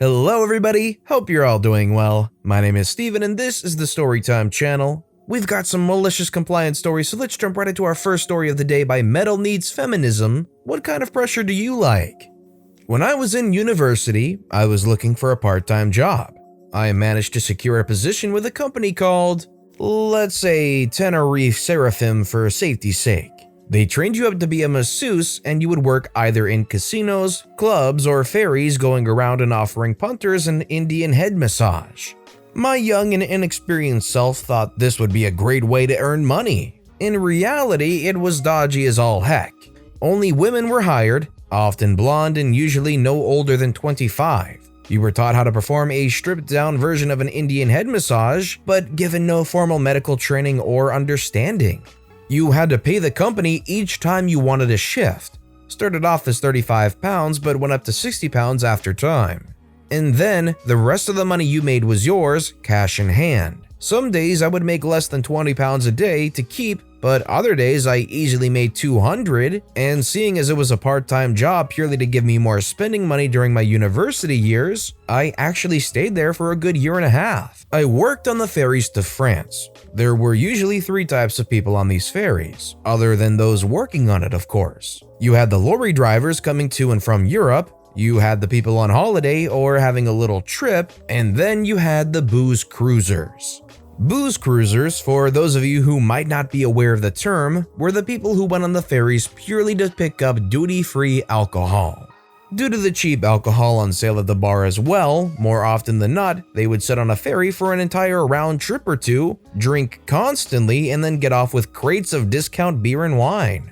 Hello everybody, hope you're all doing well. My name is Steven and this is the Storytime channel. We've got some malicious compliance stories, so let's jump right into our first story of the day by Metalneedsfeminism. What kind of pressure do you like? When I was in university, I was looking for a part-time job. I managed to secure a position with a company called, let's say, Tenerife Seraphim for safety's sake. They trained you up to be a masseuse and you would work either in casinos, clubs, or ferries going around and offering punters an Indian head massage. My young and inexperienced self thought this would be a great way to earn money. In reality, it was dodgy as all heck. Only women were hired, often blonde and usually no older than 25. You were taught how to perform a stripped-down version of an Indian head massage, but given no formal medical training or understanding. You had to pay the company each time you wanted a shift. Started off as 35 pounds but went up to 60 pounds after time. And then, the rest of the money you made was yours, cash in hand. Some days I would make less than 20 pounds a day to keep, but other days I easily made 200, and seeing as it was a part-time job purely to give me more spending money during my university years, I actually stayed there for a good year and a half. I worked on the ferries to France. There were usually 3 types of people on these ferries, other than those working on it, of course. You had the lorry drivers coming to and from Europe, you had the people on holiday or having a little trip, and then you had the booze cruisers. Booze cruisers, for those of you who might not be aware of the term, were the people who went on the ferries purely to pick up duty-free alcohol. Due to the cheap alcohol on sale at the bar as well, more often than not, they would sit on a ferry for an entire round trip or two, drink constantly, and then get off with crates of discount beer and wine.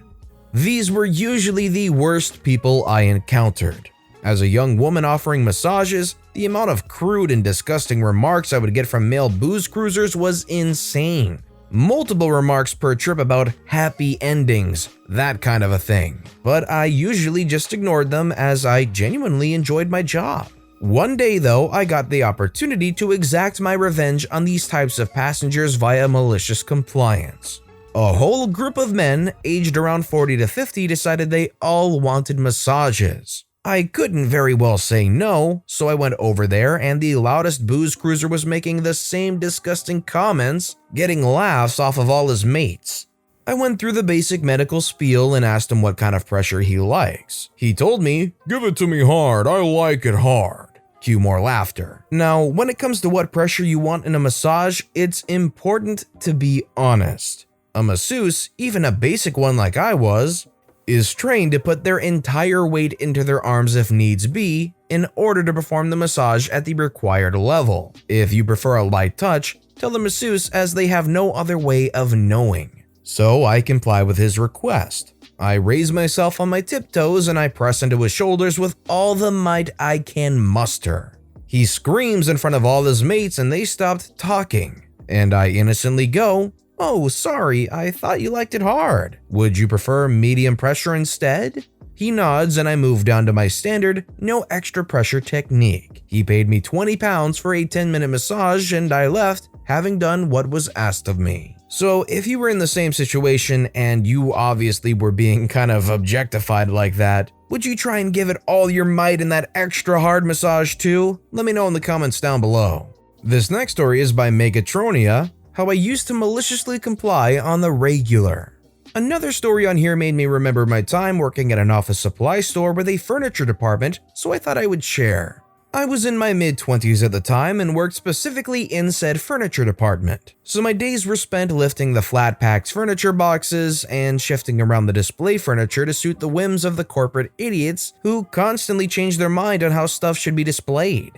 These were usually the worst people I encountered. As a young woman offering massages, the amount of crude and disgusting remarks I would get from male booze cruisers was insane. Multiple remarks per trip about happy endings, that kind of a thing. But I usually just ignored them as I genuinely enjoyed my job. One day though, I got the opportunity to exact my revenge on these types of passengers via malicious compliance. A whole group of men, aged around 40 to 50, decided they all wanted massages. I couldn't very well say no, so I went over there and the loudest booze cruiser was making the same disgusting comments, getting laughs off of all his mates. I went through the basic medical spiel and asked him what kind of pressure he likes. He told me, "Give it to me hard, I like it hard." Cue more laughter. Now, when it comes to what pressure you want in a massage, it's important to be honest. A masseuse, even a basic one like I was, is trained to put their entire weight into their arms if needs be in order to perform the massage at the required level. If you prefer a light touch, tell the masseuse as they have no other way of knowing. So I comply with his request. I raise myself on my tiptoes and I press into his shoulders with all the might I can muster. He screams in front of all his mates and they stopped talking. And I innocently go, "Oh, sorry, I thought you liked it hard. Would you prefer medium pressure instead?" He nods and I move down to my standard, no extra pressure technique. He paid me 20 pounds for a 10-minute massage and I left, having done what was asked of me. So if you were in the same situation and you obviously were being kind of objectified like that, would you try and give it all your might in that extra hard massage too? Let me know in the comments down below. This next story is by Meggatronia. How I used to maliciously comply on the regular. Another story on here made me remember my time working at an office supply store with a furniture department, so I thought I would share. I was in my mid-20s at the time and worked specifically in said furniture department, so my days were spent lifting the flat-packed furniture boxes and shifting around the display furniture to suit the whims of the corporate idiots who constantly change their mind on how stuff should be displayed.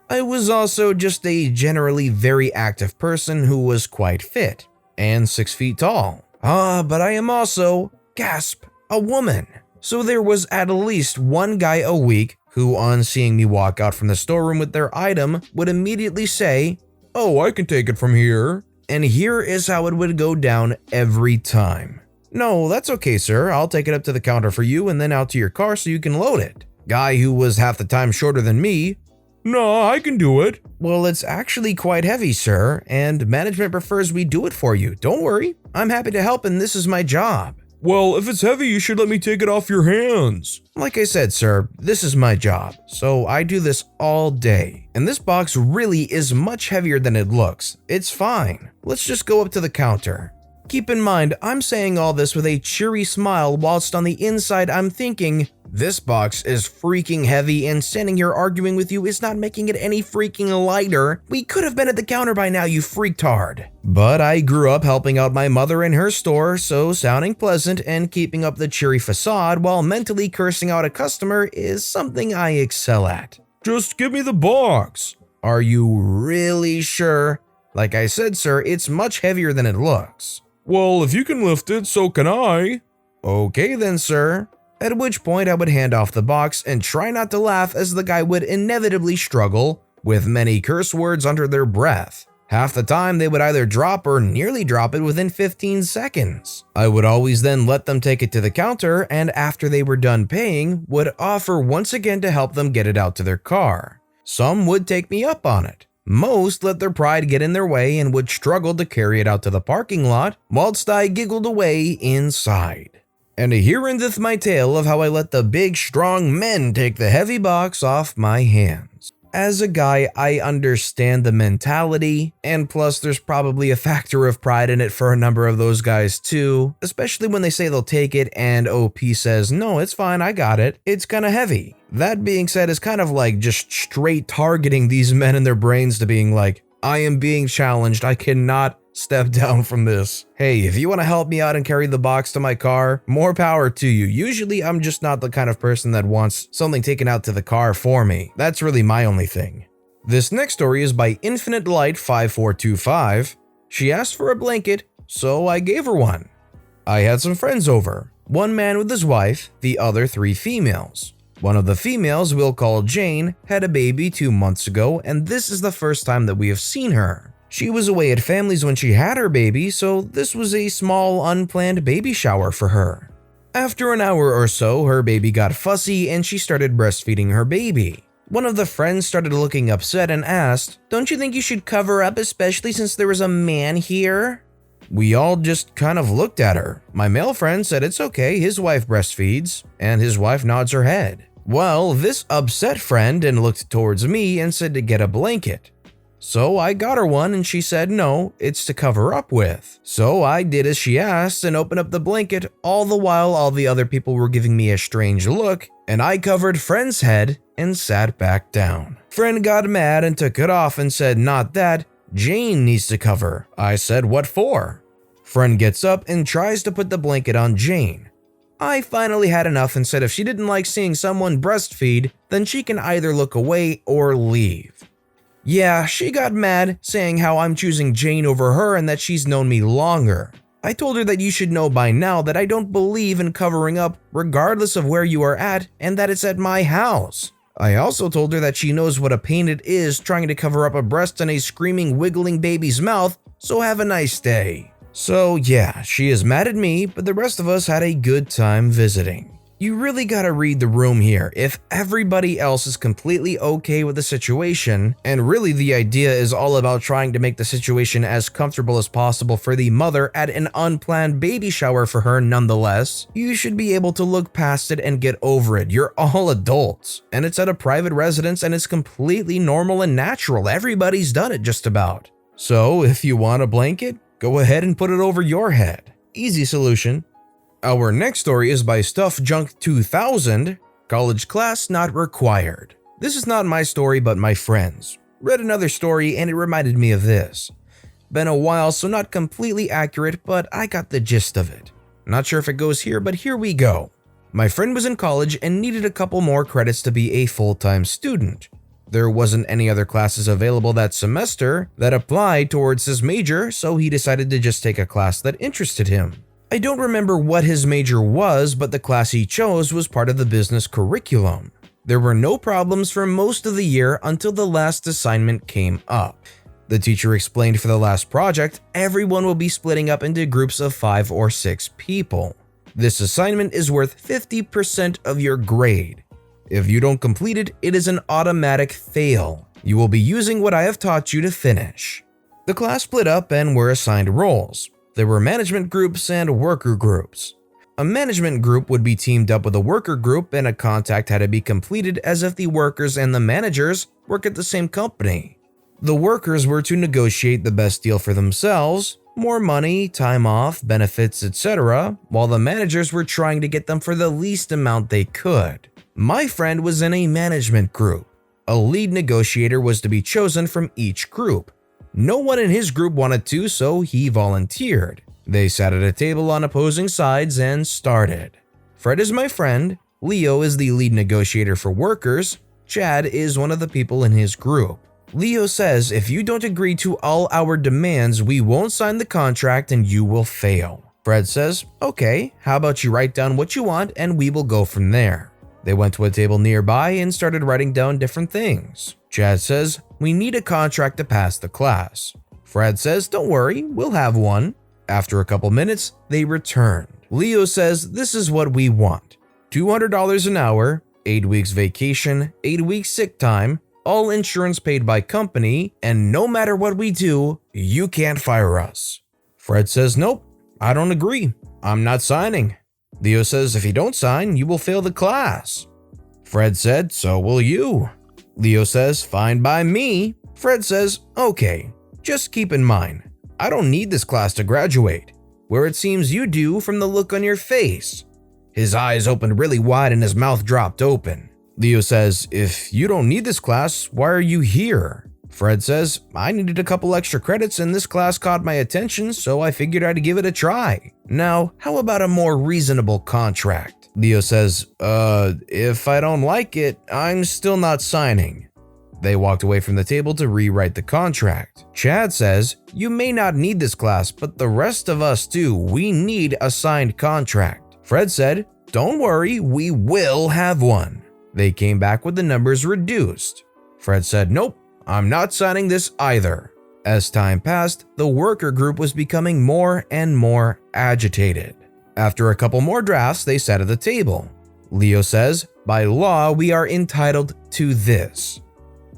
I was also just a generally very active person who was quite fit, and 6 feet tall. But I am also, gasp, a woman. So there was at least one guy a week who, on seeing me walk out from the storeroom with their item, would immediately say, "Oh, I can take it from here." And here is how it would go down every time. "No, that's okay, sir. I'll take it up to the counter for you and then out to your car so you can load it." Guy who was half the time shorter than me, "No, I can do it." "Well, it's actually quite heavy, sir, and management prefers we do it for you. Don't worry, I'm happy to help and this is my job." Well, if it's heavy, you should let me take it off your hands. Like I said, sir, this is my job, so I do this all day. And this box really is much heavier than it looks. It's fine. Let's just go up to the counter. Keep in mind, I'm saying all this with a cheery smile whilst on the inside I'm thinking, this box is freaking heavy and standing here arguing with you is not making it any freaking lighter. We could have been at the counter by now, you freaktard. But I grew up helping out my mother in her store, so sounding pleasant and keeping up the cheery facade while mentally cursing out a customer is something I excel at. Just give me the box. Are you really sure? Like I said, sir, it's much heavier than it looks. Well, if you can lift it, so can I. Okay then, sir. At which point I would hand off the box and try not to laugh as the guy would inevitably struggle with many curse words under their breath. Half the time they would either drop or nearly drop it within 15 seconds. I would always then let them take it to the counter and after they were done paying, would offer once again to help them get it out to their car. Some would take me up on it. Most let their pride get in their way and would struggle to carry it out to the parking lot, whilst I giggled away inside. And here endeth my tale of how I let the big strong men take the heavy box off my hands. As a guy, I understand the mentality, and plus there's probably a factor of pride in it for a number of those guys too, especially when they say they'll take it and OP says, no, it's fine, I got it, it's kinda heavy. That being said, is kind of like just straight targeting these men in their brains to being like, I am being challenged, I cannot step down from this. Hey, if you want to help me out and carry the box to my car, more power to you. Usually I'm just not the kind of person that wants something taken out to the car for me. That's really my only thing. This next story is by Infinite Light 5425. She asked for a blanket, so I gave her one. I had some friends over. One man with his wife, the other 3 females. One of the females, we'll call Jane, had a baby 2 months ago, and this is the first time that we have seen her. She was away at family's when she had her baby, so this was a small, unplanned baby shower for her. After an hour or so, her baby got fussy and she started breastfeeding her baby. One of the friends started looking upset and asked, "Don't you think you should cover up, especially since there was a man here?" We all just kind of looked at her. My male friend said it's okay, his wife breastfeeds, and his wife nods her head. Well, this upset friend then looked towards me and said to get a blanket. So I got her one and she said no, it's to cover up with. So I did as she asked and opened up the blanket, all the while all the other people were giving me a strange look, and I covered friend's head and sat back down. Friend got mad and took it off and said not that, Jane needs to cover. I said what for? Friend gets up and tries to put the blanket on Jane. I finally had enough and said if she didn't like seeing someone breastfeed, then she can either look away or leave. Yeah, she got mad, saying how I'm choosing Jane over her and that she's known me longer. I told her that you should know by now that I don't believe in covering up regardless of where you are at and that it's at my house. I also told her that she knows what a pain it is trying to cover up a breast in a screaming, wiggling baby's mouth, so have a nice day. So yeah, she is mad at me, but the rest of us had a good time visiting. You really gotta read the room here. If everybody else is completely okay with the situation, and really the idea is all about trying to make the situation as comfortable as possible for the mother at an unplanned baby shower for her nonetheless, you should be able to look past it and get over it. You're all adults, and it's at a private residence and it's completely normal and natural. Everybody's done it just about. So if you want a blanket, go ahead and put it over your head. Easy solution. Our next story is by Stuff Junk 2000, College Class Not Required. This is not my story but my friend's. Read another story and it reminded me of this. Been a while so not completely accurate but I got the gist of it. Not sure if it goes here but here we go. My friend was in college and needed a couple more credits to be a full-time student. There wasn't any other classes available that semester that applied towards his major, so he decided to just take a class that interested him. I don't remember what his major was, but the class he chose was part of the business curriculum. There were no problems for most of the year until the last assignment came up. The teacher explained for the last project, everyone will be splitting up into groups of 5 or 6 people. This assignment is worth 50% of your grade. If you don't complete it, it is an automatic fail. You will be using what I have taught you to finish. The class split up and were assigned roles. There were management groups and worker groups. A management group would be teamed up with a worker group, and a contract had to be completed as if the workers and the managers work at the same company. The workers were to negotiate the best deal for themselves, more money, time off, benefits, etc., while the managers were trying to get them for the least amount they could. My friend was in a management group. A lead negotiator was to be chosen from each group. No one in his group wanted to, so he volunteered. They sat at a table on opposing sides and started. Fred is my friend, Leo is the lead negotiator for workers, Chad is one of the people in his group. Leo says if you don't agree to all our demands, we won't sign the contract and you will fail. Fred says, okay, how about you write down what you want and we will go from there. They went to a table nearby and started writing down different things. Chad says, we need a contract to pass the class. Fred says, don't worry, we'll have one. After a couple minutes, they returned. Leo says, this is what we want. $200 an hour, 8 weeks vacation, 8 weeks sick time, all insurance paid by company, and no matter what we do, you can't fire us. Fred says, nope, I don't agree. I'm not signing. Leo says, if you don't sign, you will fail the class. Fred said, so will you. Leo says, fine by me. Fred says, okay, just keep in mind, I don't need this class to graduate, where it seems you do from the look on your face. His eyes opened really wide and his mouth dropped open. Leo says, if you don't need this class, why are you here? Fred says, I needed a couple extra credits and this class caught my attention, so I figured I'd give it a try. Now, how about a more reasonable contract? Leo says, if I don't like it, I'm still not signing. They walked away from the table to rewrite the contract. Chad says, you may not need this class, but the rest of us do. We need a signed contract. Fred said, don't worry, we will have one. They came back with the numbers reduced. Fred said, nope, I'm not signing this either. As time passed, the worker group was becoming more and more agitated. After a couple more drafts, they sat at the table. Leo says, by law, we are entitled to this.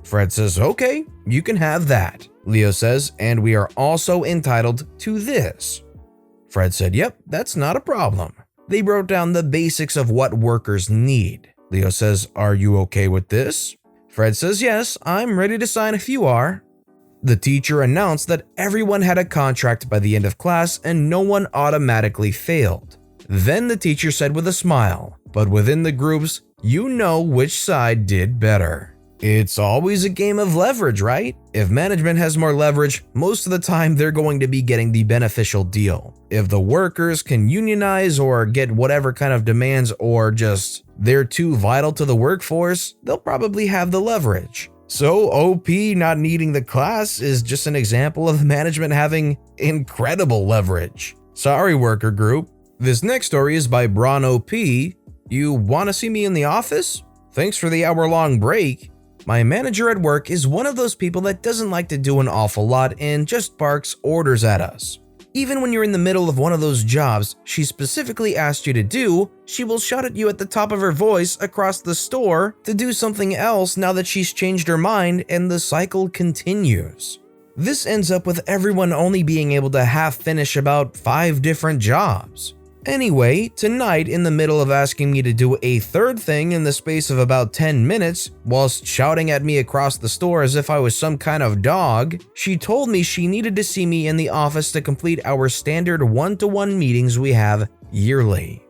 Fred says, okay, you can have that. Leo says, and we are also entitled to this. Fred said, yep, that's not a problem. They wrote down the basics of what workers need. Leo says, are you okay with this? Fred says, yes, I'm ready to sign if you are. The teacher announced that everyone had a contract by the end of class and no one automatically failed. Then the teacher said with a smile, but within the groups, you know which side did better. It's always a game of leverage, right? If management has more leverage, most of the time they're going to be getting the beneficial deal. If the workers can unionize or get whatever kind of demands or just they're too vital to the workforce, they'll probably have the leverage. So OP not needing the class is just an example of management having incredible leverage. Sorry, worker group. This next story is by BronnOP. You want to see me in the office? Thanks for the hour-long break. My manager at work is one of those people that doesn't like to do an awful lot and just barks orders at us. Even when you're in the middle of one of those jobs she specifically asked you to do, she will shout at you at the top of her voice across the store to do something else now that she's changed her mind, and the cycle continues. This ends up with everyone only being able to half finish about 5 different jobs. Anyway, tonight, in the middle of asking me to do a third thing in the space of about 10 minutes, whilst shouting at me across the store as if I was some kind of dog, she told me she needed to see me in the office to complete our standard one-to-one meetings we have yearly.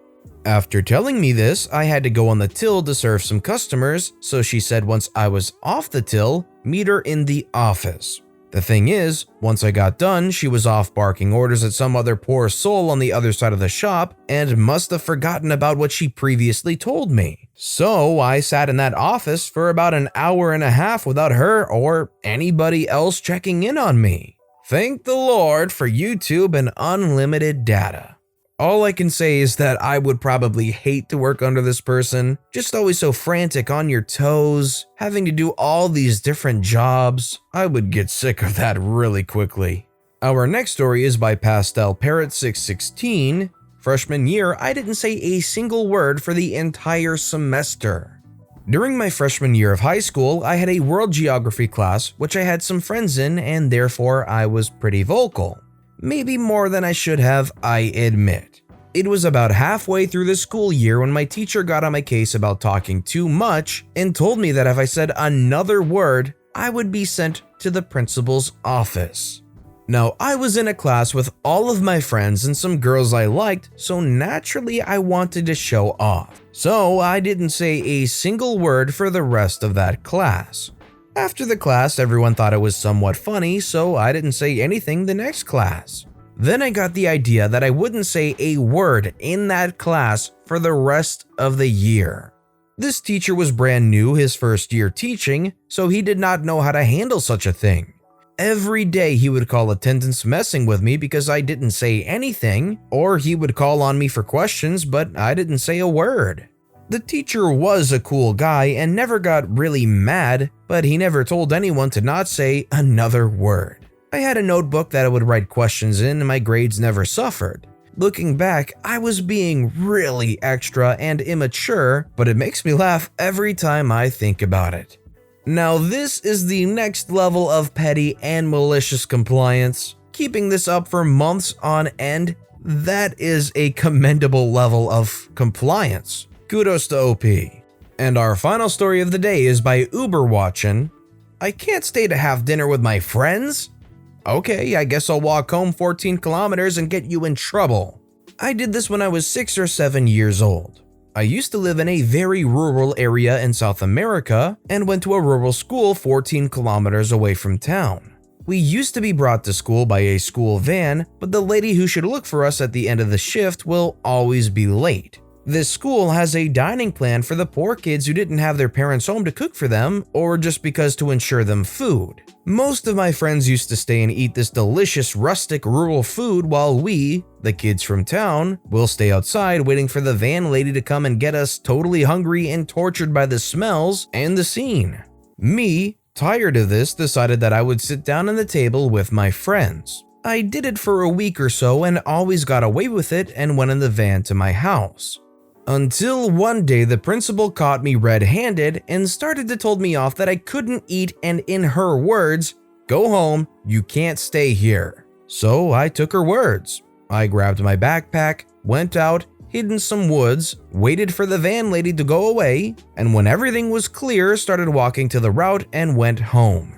After telling me this, I had to go on the till to serve some customers, so she said once I was off the till, meet her in the office. The thing is, once I got done, she was off barking orders at some other poor soul on the other side of the shop and must have forgotten about what she previously told me. So I sat in that office for about an hour and a half without her or anybody else checking in on me. Thank the Lord for YouTube and unlimited data. All I can say is that I would probably hate to work under this person, just always so frantic on your toes, having to do all these different jobs. I would get sick of that really quickly. Our next story is by Pastel Parrot 616. Freshman year, I didn't say a single word for the entire semester. During my freshman year of high school, I had a world geography class, which I had some friends in, and therefore I was pretty vocal. Maybe more than I should have, I admit. It was about halfway through the school year when my teacher got on my case about talking too much and told me that if I said another word, I would be sent to the principal's office. Now, I was in a class with all of my friends and some girls I liked, so naturally I wanted to show off. So I didn't say a single word for the rest of that class. After the class, everyone thought it was somewhat funny, so I didn't say anything the next class. Then I got the idea that I wouldn't say a word in that class for the rest of the year. This teacher was brand new his first year teaching, so he did not know how to handle such a thing. Every day he would call attendance messing with me because I didn't say anything, or he would call on me for questions but I didn't say a word. The teacher was a cool guy and never got really mad, but he never told anyone to not say another word. I had a notebook that I would write questions in and my grades never suffered. Looking back, I was being really extra and immature, but it makes me laugh every time I think about it. Now this is the next level of petty and malicious compliance. Keeping this up for months on end, that is a commendable level of compliance. Kudos to OP. And our final story of the day is by uberwachin. I can't stay to have dinner with my friends? Okay, I guess I'll walk home 14 kilometers and get you in trouble. I did this when I was 6 or 7 years old. I used to live in a very rural area in South America and went to a rural school 14 kilometers away from town. We used to be brought to school by a school van, but the lady who should look for us at the end of the shift will always be late. This school has a dining plan for the poor kids who didn't have their parents home to cook for them, or just because to ensure them food. Most of my friends used to stay and eat this delicious rustic rural food while we, the kids from town, will stay outside waiting for the van lady to come and get us totally hungry and tortured by the smells and the scene. Me, tired of this, decided that I would sit down at the table with my friends. I did it for a week or so and always got away with it and went in the van to my house. Until one day the principal caught me red-handed and started to told me off that I couldn't eat and in her words, "Go home, you can't stay here." So I took her words. I grabbed my backpack, went out, hid in some woods, waited for the van lady to go away, and when everything was clear started walking to the route and went home.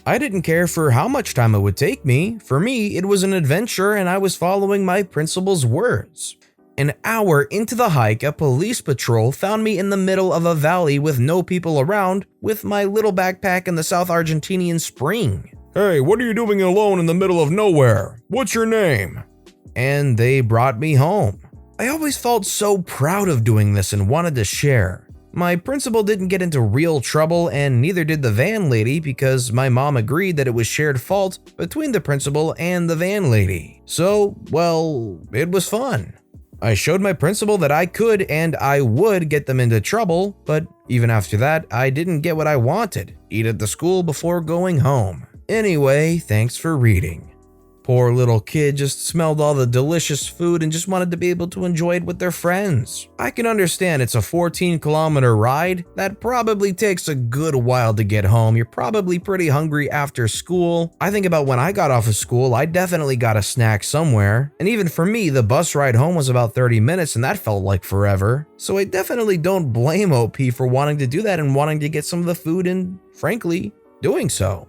I didn't care for how much time it would take me. For me, it was an adventure and I was following my principal's words. An hour into the hike, a police patrol found me in the middle of a valley with no people around, with my little backpack in the South Argentinian spring. "Hey, what are you doing alone in the middle of nowhere? What's your name?" And they brought me home. I always felt so proud of doing this and wanted to share. My principal didn't get into real trouble and neither did the van lady because my mom agreed that it was shared fault between the principal and the van lady. So, well, it was fun. I showed my principal that I could and I would get them into trouble, but even after that, I didn't get what I wanted, eat at the school before going home. Anyway, thanks for reading. Poor little kid just smelled all the delicious food and just wanted to be able to enjoy it with their friends. I can understand it's a 14-kilometer ride. That probably takes a good while to get home. You're probably pretty hungry after school. I think about when I got off of school, I definitely got a snack somewhere. And even for me, the bus ride home was about 30 minutes and that felt like forever. So I definitely don't blame OP for wanting to do that and wanting to get some of the food and, frankly, doing so.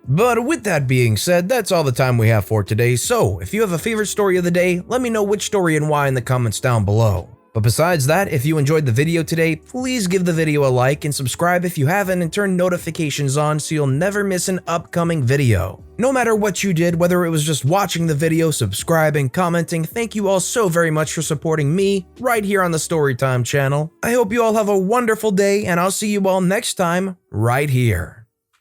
But with that being said, that's all the time we have for today, so if you have a favorite story of the day, let me know which story and why in the comments down below. But besides that, if you enjoyed the video today, please give the video a like and subscribe if you haven't and turn notifications on so you'll never miss an upcoming video. No matter what you did, whether it was just watching the video, subscribing, commenting, thank you all so very much for supporting me right here on the Storytime channel. I hope you all have a wonderful day and I'll see you all next time right here.